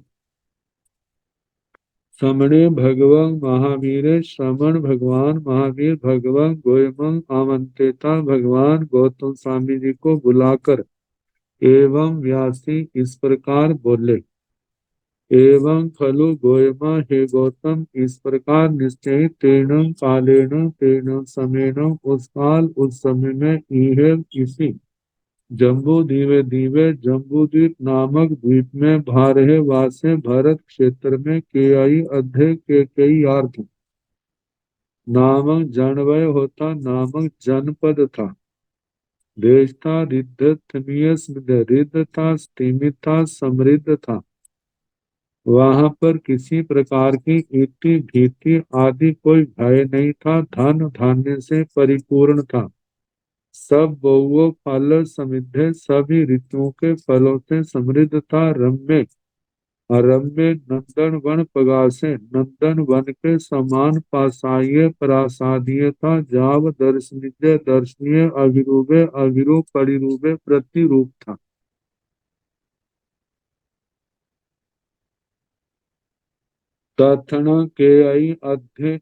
श्रमणे भगवं महावीरे, श्रमण भगवान महावीर भगवं गोयमं आमंत्रिता भगवान गौतम स्वामी जी को बुलाकर एवं व्यासी इस प्रकार बोले। एवं खलु गोयमा हे गौतम, इस प्रकार निश्चय तेन कालेन तेन समेन, उस काल उस समय में इहे इसी जम्बू दीवे दीवे जम्बूद्वीप नामक द्वीप में भारहे वासे भरत क्षेत्र में केयई अध्य के कई अर्थ नामक जनवय होता नामक जनपद था। देश था रिद्ध रिद्ध था स्तिमित था समृद्ध था। वहां पर किसी प्रकार की इति भीति आदि कोई भय नहीं था। धन धान्य से परिपूर्ण था। सब बहुओं फल समृद्ध, सभी ऋतुओं के फलों से समृद्ध था। रम्य रम्य नंदन वन पगासे, नंदन वन के समान पासाये प्रासादीय था। जाव दर्शनीय दर्शनीय अभिरूपे अभिरूप परिरूपे प्रतिरूप था। तथन के आई अध्य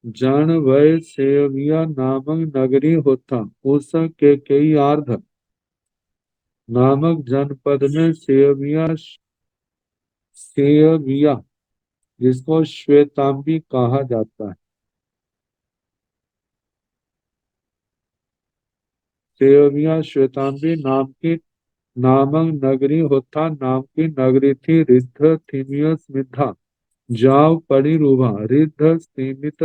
जन वय सेविया नामक नगरी होता। उस के कई अर्ध नामक जनपद में सेविया जिसको श्वेतांबी कहा जाता है। सेविया श्वेतांबी नामक नगरी होता। नाम की नगरी थी रिद्ध थिमियस मिधा। जाव पड़ी रूभा रिद्ध सीमित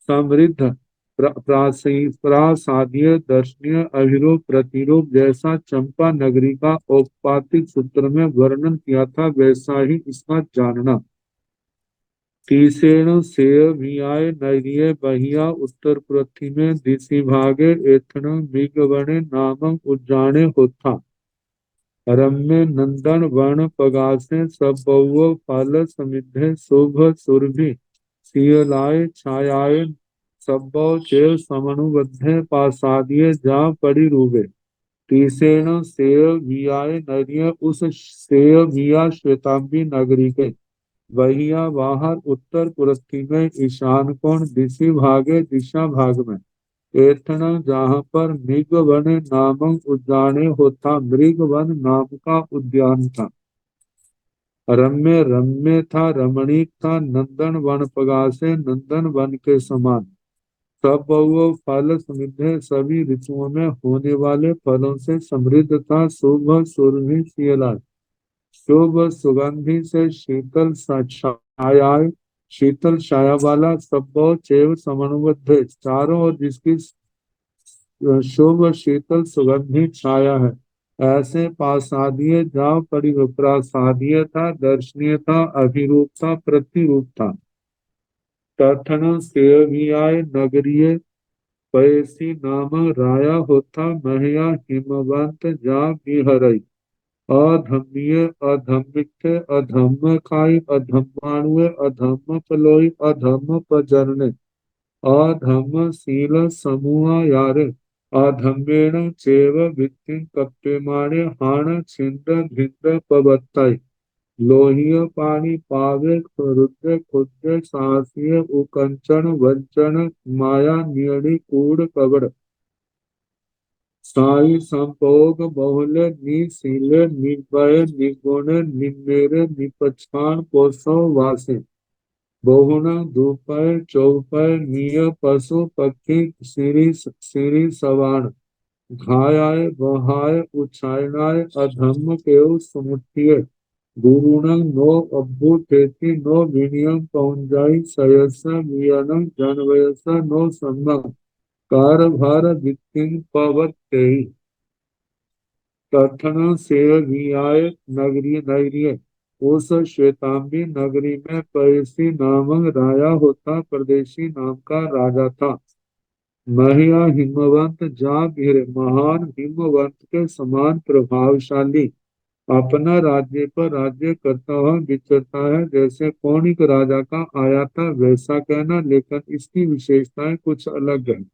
समृद्ध प्रासादीय दर्शनीय अभिरूप प्रतिरूप जैसा चंपा नगरी का औपपातिक सूत्र में वर्णन किया था वैसा ही इसका जानना। तीसेण सेयभियाय नैरिये बहिया उत्तर पृथ्वी में दिशि भागे एथन मिगवणे नामक उज्जाने होता। रम्य नंदन वर्ण पगासे सब बहुओ फल समिद्धे शुभ सुरभि सियलाय छायाय सब्बौ चेव समनुबद्धे पासादिये जा पड़ी रूबे। तीसेण सेय वियाय नरिय उस सेय विया श्वेतांबी नगरी के वहिया बाहर उत्तर पृथ्वी में ईशान कोण दिशि भागे दिशा भाग में एथना जहाँ पर मृगवन नामक उद्याने होता। मृगवन नाम का उद्यान था। रम्य रम्य था रमणीक था। नंदन वन पगासे नंदन वन के समान। सब बहुओं फल समृद्ध सभी ऋतुओं में होने वाले फलों से समृद्ध था। शुभ सुरभि सियला शुभ सुगंधि से छाया शीतल छाया वाला सब चैव समनुबद्ध चारों ओर जिसकी शुभ शीतल सुगंधि छाया है। ऐसे पासादीय जहाँ प्रासादीय था दर्शनीय था अभिरूप था प्रतिरूप था। तथन सेवियाय नगरीय पैसी नाम राया होता। महया हिमवंत जा बिहरई अधम्य अधम्मिक अधम्म खाई अधम्माणुए अधम्म पलोई अधम्म पजरने अधम्म शील समूह यारे अधम्मेण चेव वित्तिं कप्यमाणे हाण छिंद भिंद पवत्ताई लोहिय पानी पावे रुद्र खुद्र साहसीय उकंचन वंचन माया नियणि कूड़ कवड़ साई संभोग बहुले निशीले निभय निगुण निमेरे निपछाण पोषो वासे बहुण दुपय चौपय निय पशु पक्षी सिरी सवाण घायाय बहाय उछायनाय अधम्म केव समुठिय गुरुणं नो अब्बु ठेती नो विनियम पहुंजाई सयस वियनं जनवयस नो सम्मक कार भार वित्तिं पवत्तेई। तथन सेवियाय नगरी नगरीय उस श्वेतांबी नगरी में पैसी नामक राजा होता। प्रदेशी नाम का राजा था। महिया हिमवंत जा गिरे महान हिमवंत के समान प्रभावशाली अपना राज्य पर राज्य करता हुआ विचरता है। जैसे कौणिक राजा का आया था वैसा कहना, लेकिन इसकी विशेषताएं कुछ अलग है।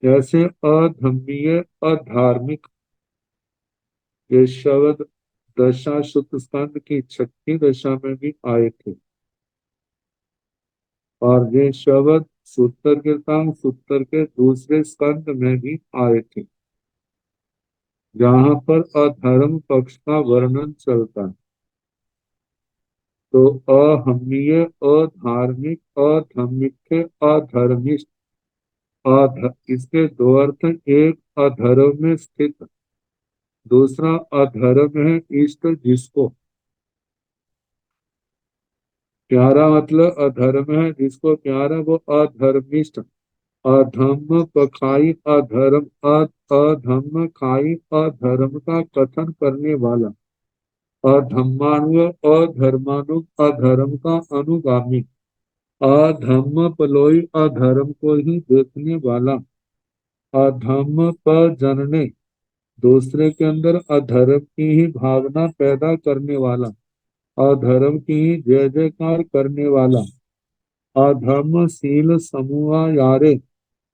जैसे अधम्मीय अधार्मिक ये शब्द दशा शुद्ध स्कंद की छठी दशा में भी आए थे। और ये शब्द सूत्र कीर्तन सूत्र के दूसरे स्कंद में भी आए थे, जहां पर अधर्म पक्ष का वर्णन चलता है। तो अहमीय, अधार्मिक, अधमिक, अधर्मिष्ठ, इसके दो अर्थ। एक अधर्म में स्थित, दूसरा अधर्म है इष्ट जिसको। प्यारा मतलब अधर्म है जिसको प्यारा, वो अधर्मिष्ठ। अधम पखाई अधर्म, अधम खाई अधर्म का कथन करने वाला। अधर्माणु, अधर्माणु अधर्म का अनुगामी। अधम पलोई अधर्म को ही देखने वाला। अधम पर जनने, दूसरे के अंदर अधर्म की ही भावना पैदा करने वाला, अधर्म की ही जय जयकार करने वाला। अधम शील समूह यारे,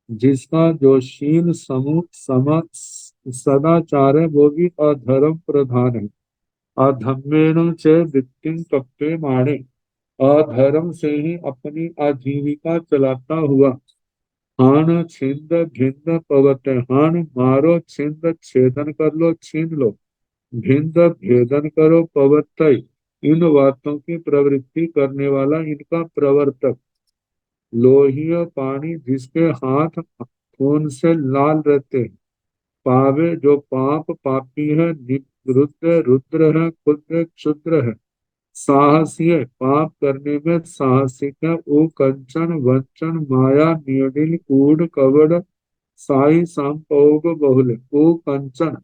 जिसका जो शील समूह सदाचार है वो भी अधर्म प्रधान है। अधम्मेन च वित्तिं कप्पे माणे, अधर्म से ही अपनी आजीविका चलाता हुआ। हान छिंद भिंद पवते, हान मारो, छिंद छेदन कर लो, छीन लो, भिंद भेदन करो, पवतय इन बातों की प्रवृत्ति करने वाला, इनका प्रवर्तक। लोहिया पानी, जिसके हाथ खून से लाल रहते हैं। पावे, जो पाप पापी है। निरुद्र, रुद्र है, क्षुद्र क्षुद्र है। साहसी, पाप करने में साहसिक है। ऊ कंचन वंचन माया नियडिल कूढ़ कवड़ साई सांपोग बहुल। ऊ कंचन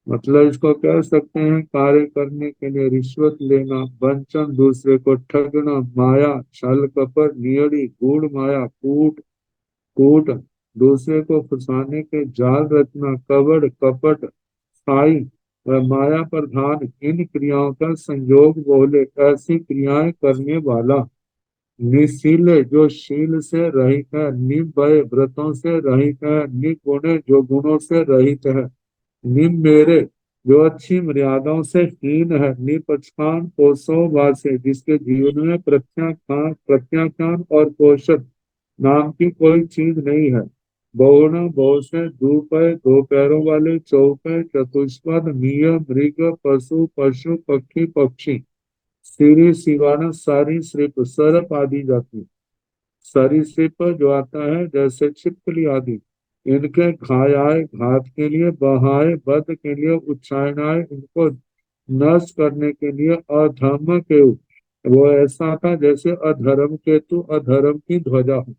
मतलब इसको कह सकते हैं कार्य करने के लिए रिश्वत लेना, वंचन दूसरे को ठगना, माया छल कपट, नियड़ी गूढ़ माया कूट कूट दूसरे को फंसाने के जाल रचना, कवड़ कपट, साई व माया प्रधान, इन क्रियाओं का संयोग बोले, ऐसी क्रियाएं करने वाला। निशीले, जो शील से रहित है। निभय, व्रतों से रहित है। निगुणे, जो गुणों से रहित है। निम मेरे, जो अच्छी मर्यादाओं से हीन है। निपक्षपान कोसों वासे, जिसके जीवन में प्रत्याख्यान और पोषण नाम की कोई चीज नहीं है। बहुना, बहुत से, दुपय, दो पैरों वाले, चौपय, चतुष्पद, निय, मृग, पशु, पशु, पक्षी, पक्षी, सिरी, सिवाना, सारी, सृप, सर्प आदि जाति। सरीसृप जो आता है जैसे छिपकली आदि, इनके घायाय घात के लिए, बहाय वध के लिए, उच्चायनाय इनको नष्ट करने के लिए। अधर्म केतु, वो ऐसा था जैसे अधर्म केतु अधर्म की ध्वजा हो।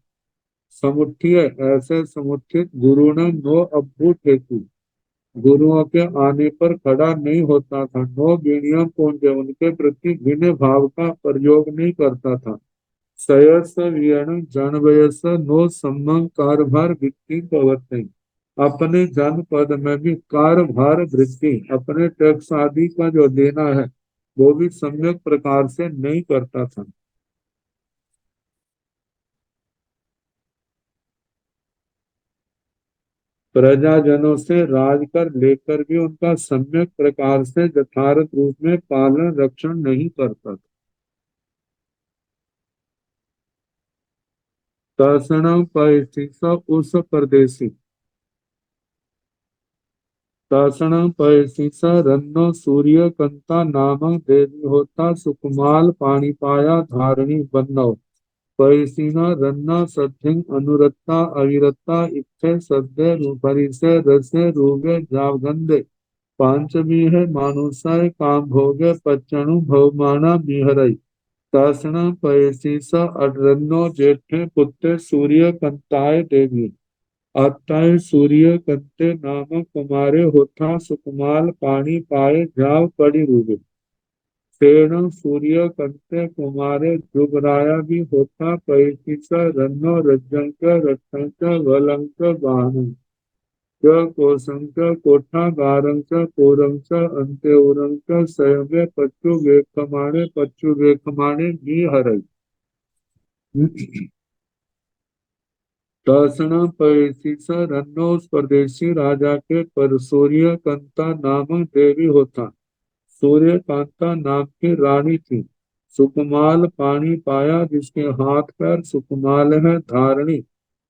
समुत्थिय, ऐसे समुत्थित। गुरु ने नो अभूत हेतु, गुरुओं के आने पर खड़ा नहीं होता था। नो गिणियम पुंज, उनके प्रति भिन्न भाव का प्रयोग नहीं करता था। सयस वियण जन वयस नो सम्मंग कारभार वृत्ति प्रवर्तन, अपने जन पद में भी कारभार वृत्ति, अपने टैक्स आदि का जो देना है वो भी सम्यक प्रकार से नहीं करता था। प्रजाजनों से राज कर लेकर भी उनका सम्यक प्रकार से यथार्थ रूप में पालन रक्षण नहीं करता था। तर्षण परिस्थित उस परदेशी, दर्शन पैसीसा रन्नो सूर्य कंता नामक देवी होता, सुकुमाल पानी पाया धारणी बन्नो। पैसीना रन्ना सथिंग अनुरत्ता अविरत्ता, इत्थे सद्य परिसे रसे रूगे जावगंधे। पांचवी है मानुषाय काम भोगे, पच्चणु भवमाना मिहरई। दर्शन पैसीसा अडरन्नो जेठे पुत्र सूर्य कंताय देवी। अतः सूर्य कंते नामक कुमारे होता, सुकुमाल पानी पाए जाव कड़ी रूबे। तेण सूर्य कंते कुमारे जुगराया भी होता, पैतीस रन्नो रज्जंक रक्षंक वलंक वाहन। कोशंक कोठा गारंक कोरंक अंत्य उरंक सयमे पच्चु वेखमाणे, पच्चु वेखमाणे नी हरई। दर्शन परिसिस रन्नो, उस परदेशी राजा के पर सूर्य कंता नामक देवी होता। सूर्यकांता नाम की रानी थी। सुकुमाल पानी पाया जिसके हाथ पैर सुकुमाल है धारणी।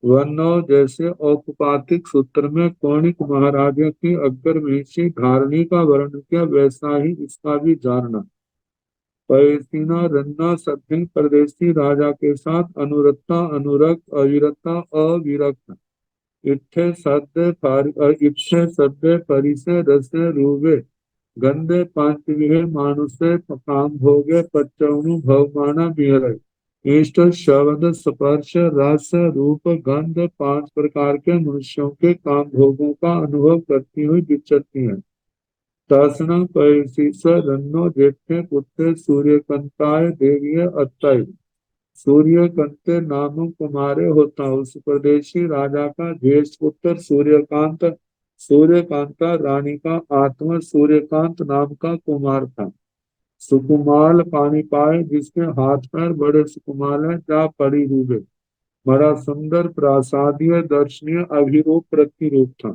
वर्णो जैसे औपपातिक सूत्र में कौणिक महाराजा की अग्र महिषी धारणी का वर्णन किया वैसा ही इसका भी जानना। पैसिना रन्ना सभ्य परदेसी राजा के साथ अनुरक्ता अनुरक्त अविरता अविरक्त इत्थे सद्य परिसे रसे रूवे गंधे पांचविहे मानुषे काम भोगे पच्चवनु भवमाना बिहरे। इष्ट शब्द स्पर्श रस रूप गंध पांच प्रकार के मनुष्यों के काम भोगों का अनुभव करती हुई विचरती है। दर्शन पैसीस रन्नो जेठे पुत्र सूर्यकांताय देवीय अत्तय। सूर्यकांत नाम कुमारे होता उस परदेशी राजा का ज्येष्ठ पुत्र सूर्यकांत सूर्यकांता रानी का आत्मा सूर्यकांत नाम का कुमार था। सुकुमाल पानी पाए जिसके हाथ पैर बड़े सुकुमाल है जा पड़ी हुए बड़ा सुंदर प्रासादीय दर्शनीय अभिरूप प्रतिरूप था।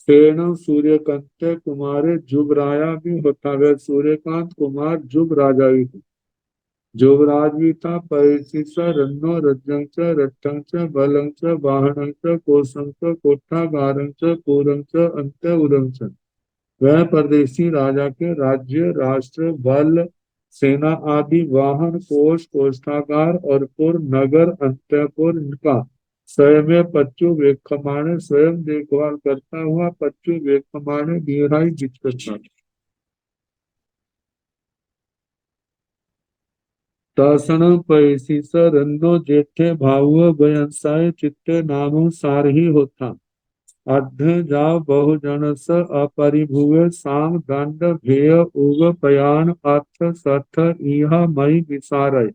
सेन सूर्यकांत कुमारे जुबराया भी होता वह सूर्यकांत कुमार जुब राजा भी थे। युवराज भी था। परिसिस रन्नो रज्जं च रट्टं च बलं च वाहनं च कोशं च कोठागारं च पूरं च अन्त्य उदं च। वह परदेशी राजा के राज्य राष्ट्र बल सेना आदि वाहन कोष कोष्ठागार और पुर नगर अंत्यपुर इनका स्वयं पच्चू वेखमाणे स्वयं देखभाल करता हुआ पच्चू वेखमाणे गहराई बिचकर था। तासन पैसीस रन्नो जेठे भाव बयंसाय चित्ते नामो सारही होता। अध्य जा बहुजनस अपरिभुवे साम दंड भेय उग पयान अर्थ सथ इहा मई विसारय।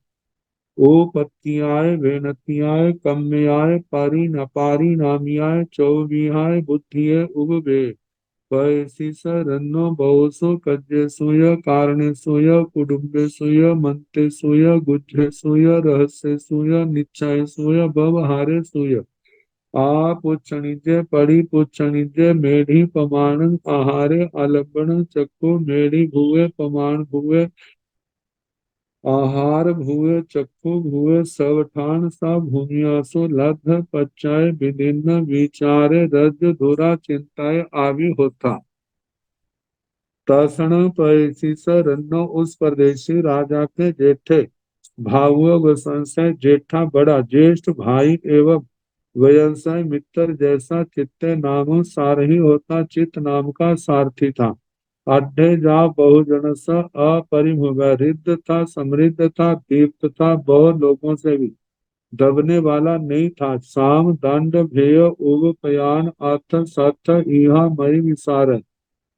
ओ पत्तियाय वेनतियाय कम्याय परि नपारी नामियाय चौबिहाय बुद्धिये उगवे। पैसीस रन्नो बहुसु कज्जेसूय कारणेसूय कुटुम्बेसूय मंतेसूय गुज्जेसूय रहस्यसूय निश्चयसूय व्यवहारेसूय। आप क्षणिजे पड़ी पुक्षणिजे मेढ़ी पमाण आहारे अलबण चक्कु मेढ़ी भुए पमाण भुए आहार भुए चक्कु भुए सब ठान सा भूमियासु लब्ध पच्चाय विदिन्न विचारे रज धुरा चिंताए आदि होता। तसन पैसीस रन्नो उस परदेशी राजा के जेठे भाव संशय जेठा बड़ा ज्येष्ठ भाई एवं व्यवसाय मित्र जैसा चित्ते नाम सारही होता चित्त नाम का सारथी था। अड्ढे जा बहुजन स अपरिभव रिद्ध था समृद्ध था दीप्त था बहुत लोगों से भी दबने वाला नहीं था। साम दंड भेय उग पयान अर्थ सथ इहा मई विसार।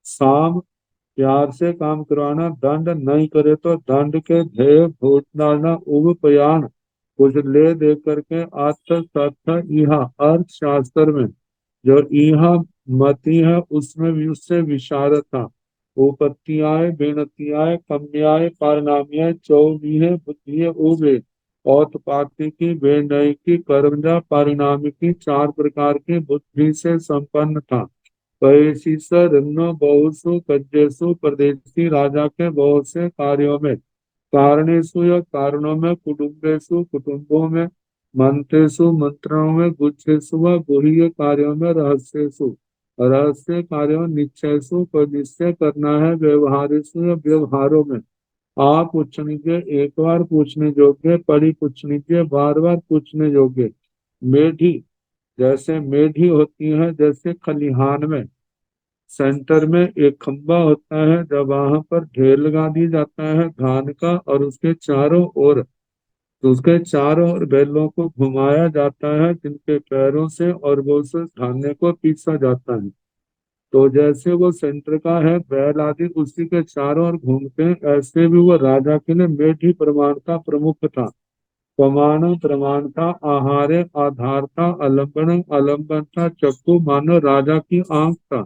साम प्यार से काम करवाना दंड नहीं करे तो दंड के ध्येय भोट डालना उपयान कुछ ले दे करके अर्थ तथ इहा अर्थ शास्त्र में जो इहा मति है उसमें भी उससे विशारद था। उपत्तियाय बेनतियाय कम्याय पारनाम्याय चौबीहे बुद्धिये उबे औतपाती की बेनय की कर्मजा परिणामी की चार प्रकार की बुद्धि से संपन्न था। पैसीस रन्नो बहुसु कज्जेसु परदेशी राजा के बहुत से कार्यों में कारणेशु या कारणों में कुटुम्बेशु कुटुंबों में मंत्रेशु मंत्रों में गुच्छेशु व गुह्य कार्यों में रहस्येशु रहस्य कार्यों निश्चयसु को निश्चय करना है व्यवहारेशु या व्यवहारों में। आप पूछनीय एक बार पूछने योग्य पढ़ी पूछनीय बार बार पूछने योग्य। मेढी जैसे मेढी होती है जैसे खलिहान में सेंटर में एक खंबा होता है जब वहां पर ढेर लगा दिया जाता है धान का और उसके चारों ओर बैलों को घुमाया जाता है जिनके पैरों से और वो उस धान्य को पीसा जाता है। तो जैसे वो सेंटर का है बैल आदि उसी के चारों ओर घूमते हैं ऐसे भी वो राजा के लिए मेढी प्रमाण का प्रमुख था। प्रमाण प्रमाण था आहारे आधार था अलंबन अलंबन था चक्कु मानो राजा की आंख था।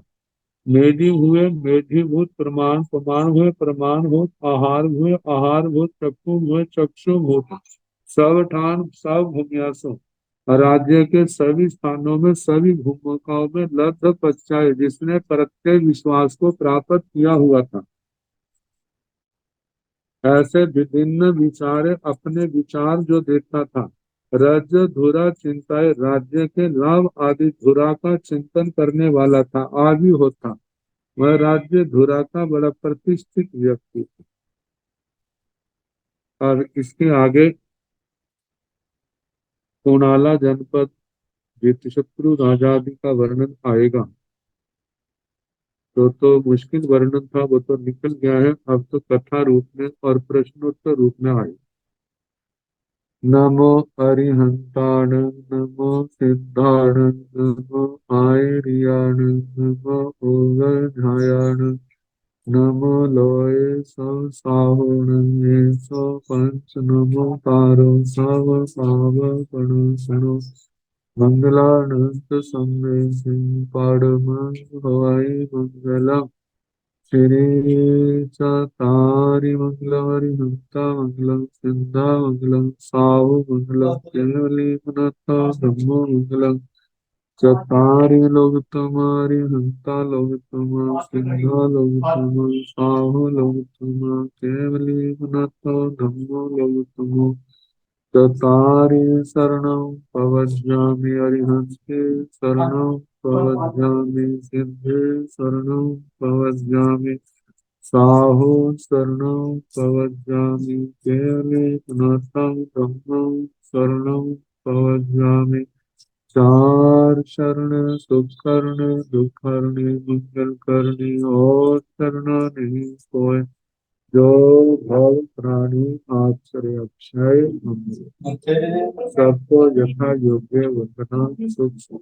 मेढी हुए मेढीभूत प्रमाण प्रमाण हुए प्रमाणभूत आहार हुए आहारभूत चक्षु हुए चक्षुभूत सब ठान सब भूमियासु राज्य के सभी स्थानों में सभी भूमिकाओं में लब्ध पच्चाए जिसने प्रत्येक विश्वास को प्राप्त किया हुआ था। ऐसे विभिन्न विचारे अपने विचार जो देता था। राज्य धुरा चिंताए राज्य के लाभ आदि धुरा का चिंतन करने वाला था, आदि होता। वह राज्य धुरा का बड़ा प्रतिष्ठित व्यक्ति था। और इसके आगे कोणाला जनपद शत्रु राजादि का वर्णन आएगा। तो मुश्किल वर्णन था, वो तो निकल गया है। अब तो कथा रूप में और प्रश्नोत्तर रूप में आए। नमो अरिहंताण, नमो सिद्धाण, नमो आयरियाण, नमो ओगझायाण, नमो लोय सौ साहुण ये सौ पंच, नमो तारो सव पावपण सणो, मंगलानंत संवेश पाड़म हवाई मंगलम। श्री चतारि मंगलम हरिहंता मंगलम, सिद्धा मंगलम, साहु मंगलम, केवली पुनता ब्रह्म मंगलम। चतारि लोकतमा हरिहंता लोकतमा, सिद्धा लोकतमा, साहु लोकतमा, केवली पुनता ब्रह्म लोकतमा। चतारि शरणं प्रव्रजामि अरिहन्ते, शरणं प्रव्रजामि सिद्धे, शरणं प्रव्रजामि साहु, शरणं प्रव्रजामि केवले पुनर्थं ब्रह्मं, शरणं प्रव्रजामि। चार शरण सुख करने दुख करने मंगल करने और करना नहीं कोई, जो भव प्राणी आश्रय अक्षय मंगल। सबको यथा योग्य वंदना सुख।